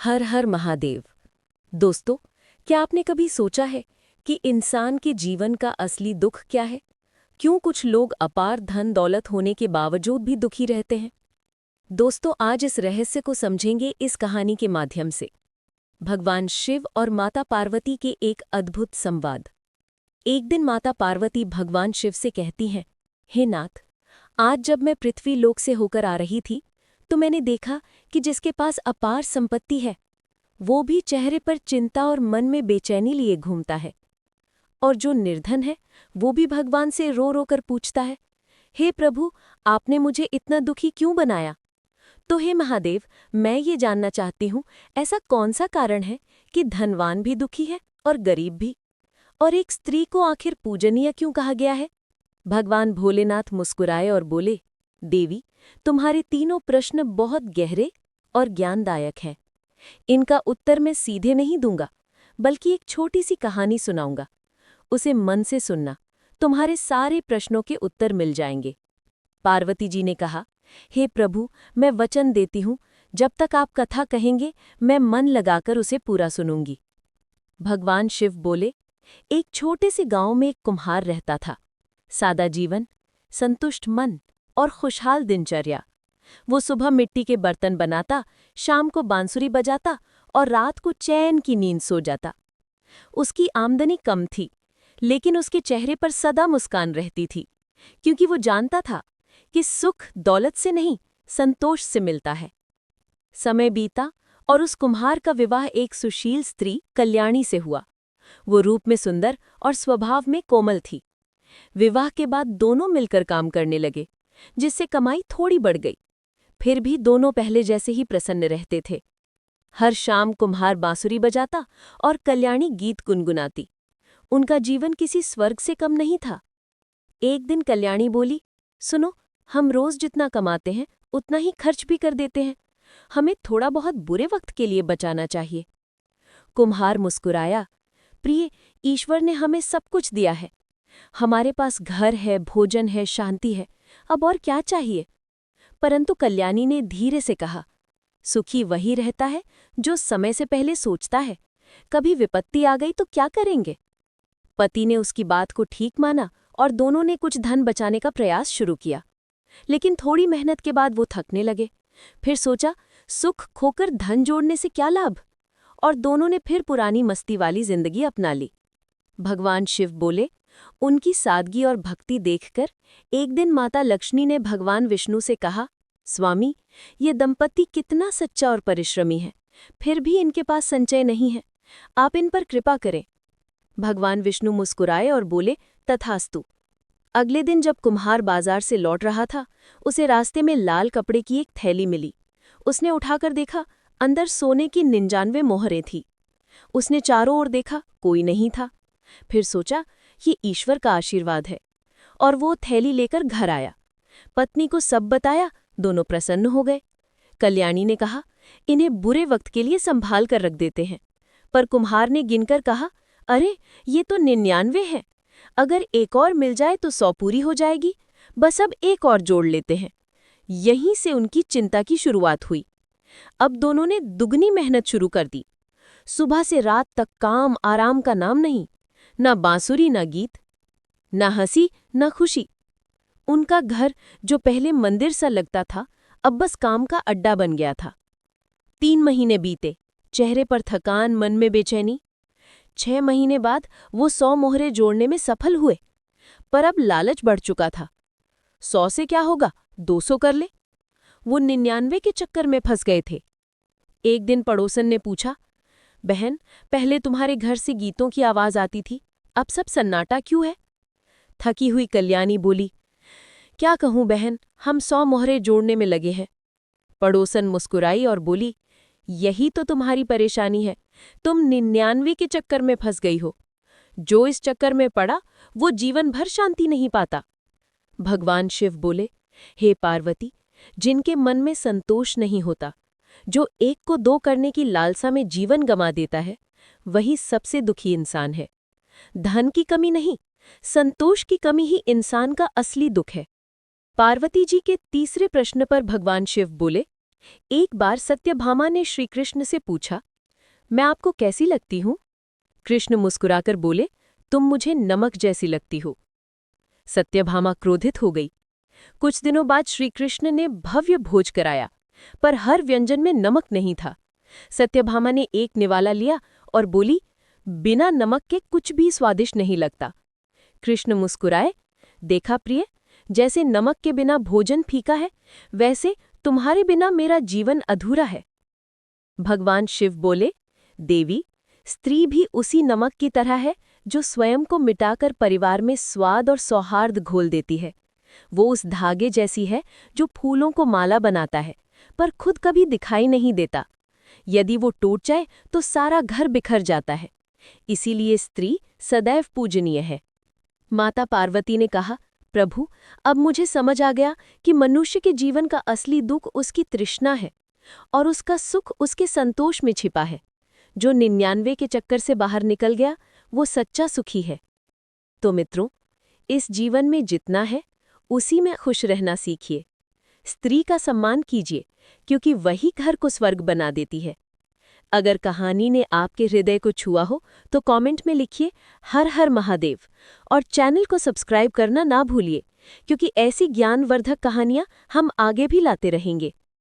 हर हर महादेव। दोस्तों, क्या आपने कभी सोचा है कि इंसान के जीवन का असली दुख क्या है? क्यों कुछ लोग अपार धन दौलत होने के बावजूद भी दुखी रहते हैं? दोस्तों, आज इस रहस्य को समझेंगे इस कहानी के माध्यम से। भगवान शिव और माता पार्वती के एक अद्भुत संवाद। एक दिन माता पार्वती भगवान शिव से कहती हैं, हे नाथ, आज जब मैं पृथ्वी लोक से होकर आ रही थी तो मैंने देखा कि जिसके पास अपार संपत्ति है वो भी चेहरे पर चिंता और मन में बेचैनी लिए घूमता है, और जो निर्धन है वो भी भगवान से रो रो कर पूछता है, हे प्रभु, आपने मुझे इतना दुखी क्यों बनाया? तो हे महादेव, मैं ये जानना चाहती हूँ, ऐसा कौन सा कारण है कि धनवान भी दुखी है और गरीब भी, और एक स्त्री को आखिर पूजनीय क्यों कहा गया है? भगवान भोलेनाथ मुस्कुराए और बोले, देवी, तुम्हारे तीनों प्रश्न बहुत गहरे और ज्ञानदायक हैं। इनका उत्तर मैं सीधे नहीं दूंगा, बल्कि एक छोटी सी कहानी सुनाऊंगा। उसे मन से सुनना, तुम्हारे सारे प्रश्नों के उत्तर मिल जाएंगे। पार्वती जी ने कहा, हे प्रभु, मैं वचन देती हूँ, जब तक आप कथा कहेंगे मैं मन लगाकर उसे पूरा सुनूंगी। भगवान शिव बोले, एक छोटे से गांव में एक कुम्हार रहता था। सादा जीवन, संतुष्ट मन और खुशहाल दिनचर्या। वो सुबह मिट्टी के बर्तन बनाता, शाम को बांसुरी बजाता और रात को चैन की नींद सो जाता। उसकी आमदनी कम थी, लेकिन उसके चेहरे पर सदा मुस्कान रहती थी, क्योंकि वो जानता था कि सुख दौलत से नहीं, संतोष से मिलता है। समय बीता और उस कुम्हार का विवाह एक सुशील स्त्री कल्याणी से हुआ। वो रूप में सुंदर और स्वभाव में कोमल थी। विवाह के बाद दोनों मिलकर काम करने लगे, जिससे कमाई थोड़ी बढ़ गई। फिर भी दोनों पहले जैसे ही प्रसन्न रहते थे। हर शाम कुम्हार बांसुरी बजाता और कल्याणी गीत गुनगुनाती। उनका जीवन किसी स्वर्ग से कम नहीं था। एक दिन कल्याणी बोली, सुनो, हम रोज जितना कमाते हैं उतना ही खर्च भी कर देते हैं। हमें थोड़ा बहुत बुरे वक्त के लिए बचाना चाहिए। कुम्हार मुस्कुराया, प्रिय, ईश्वर ने हमें सब कुछ दिया है। हमारे पास घर है, भोजन है, शांति है, अब और क्या चाहिए? परंतु कल्याणी ने धीरे से कहा, सुखी वही रहता है जो समय से पहले सोचता है। कभी विपत्ति आ गई तो क्या करेंगे? पति ने उसकी बात को ठीक माना और दोनों ने कुछ धन बचाने का प्रयास शुरू किया। लेकिन थोड़ी मेहनत के बाद वो थकने लगे। फिर सोचा, सुख खोकर धन जोड़ने से क्या लाभ? और दोनों ने फिर पुरानी मस्ती वाली जिंदगी अपना ली। भगवान शिव बोले, उनकी सादगी और भक्ति देखकर एक दिन माता लक्ष्मी ने भगवान विष्णु से कहा, स्वामी, ये दंपति कितना सच्चा और परिश्रमी है, फिर भी इनके पास संचय नहीं है। आप इन पर कृपा करें। भगवान विष्णु मुस्कुराए और बोले, तथास्तु। अगले दिन जब कुम्हार बाजार से लौट रहा था, उसे रास्ते में लाल कपड़े की एक थैली मिली। उसने उठाकर देखा, अंदर सोने की 99 मोहरें थी। उसने चारों ओर देखा, कोई नहीं था। फिर सोचा, ये ईश्वर का आशीर्वाद है, और वो थैली लेकर घर आया। पत्नी को सब बताया, दोनों प्रसन्न हो गए। कल्याणी ने कहा, इन्हें बुरे वक्त के लिए संभाल कर रख देते हैं। पर कुम्हार ने गिनकर कहा, अरे, ये तो 99 है। अगर एक और मिल जाए तो 100 पूरी हो जाएगी। बस अब एक और जोड़ लेते हैं। यहीं से उनकी चिंता की शुरुआत हुई। अब दोनों ने दुगनी मेहनत शुरू कर दी। सुबह से रात तक काम आराम का नाम नहीं, न बांसुरी न गीत, न हंसी न खुशी। उनका घर, जो पहले मंदिर सा लगता था, अब बस काम का अड्डा बन गया था। 3 महीने बीते, चेहरे पर थकान, मन में बेचैनी। 6 महीने बाद वो 100 मोहरे जोड़ने में सफल हुए। पर अब लालच बढ़ चुका था। 100 से क्या होगा, 200 कर ले। वो 99 के चक्कर में फंस गए थे। एक दिन पड़ोसन ने पूछा, बहन, पहले तुम्हारे घर से गीतों की आवाज आती थी, अब सब सन्नाटा क्यों है? थकी हुई कल्याणी बोली, क्या कहूं बहन, हम 100 मोहरे जोड़ने में लगे हैं। पड़ोसन मुस्कुराई और बोली, यही तो तुम्हारी परेशानी है, तुम 99 के चक्कर में फंस गई हो। जो इस चक्कर में पड़ा वो जीवन भर शांति नहीं पाता। भगवान शिव बोले, हे पार्वती, जिनके मन में संतोष नहीं होता, जो एक को 2 करने की लालसा में जीवन गंवा देता है, वही सबसे दुखी इंसान है। धन की कमी नहीं, संतोष की कमी ही इंसान का असली दुख है। पार्वती जी के तीसरे प्रश्न पर भगवान शिव बोले, एक बार सत्यभामा ने श्री कृष्ण से पूछा, मैं आपको कैसी लगती हूँ? कृष्ण मुस्कुराकर बोले, तुम मुझे नमक जैसी लगती हो। सत्यभामा क्रोधित हो गई। कुछ दिनों बाद श्री कृष्ण ने भव्य भोज कराया, पर हर व्यंजन में नमक नहीं था। सत्यभामा ने एक निवाला लिया और बोली, बिना नमक के कुछ भी स्वादिष्ट नहीं लगता। कृष्ण मुस्कुराए, देखा प्रिय, जैसे नमक के बिना भोजन फीका है, वैसे तुम्हारे बिना मेरा जीवन अधूरा है। भगवान शिव बोले, देवी, स्त्री भी उसी नमक की तरह है जो स्वयं को मिटाकर परिवार में स्वाद और सौहार्द घोल देती है। वो उस धागे जैसी है जो फूलों को माला बनाता है, पर खुद कभी दिखाई नहीं देता। यदि वो टूट जाए तो सारा घर बिखर जाता है। इसीलिए स्त्री सदैव पूजनीय है। माता पार्वती ने कहा, प्रभु, अब मुझे समझ आ गया कि मनुष्य के जीवन का असली दुख उसकी तृष्णा है और उसका सुख उसके संतोष में छिपा है। जो 99 के चक्कर से बाहर निकल गया, वो सच्चा सुखी है। तो मित्रों, इस जीवन में जितना है, उसी में खुश रहना सीखिए। स्त्री का सम्मान कीजिए, क्योंकि वही घर को स्वर्ग बना देती है। अगर कहानी ने आपके हृदय को छुआ हो तो कमेंट में लिखिए हर हर महादेव और चैनल को सब्सक्राइब करना ना भूलिए, क्योंकि ऐसी ज्ञानवर्धक कहानियां हम आगे भी लाते रहेंगे।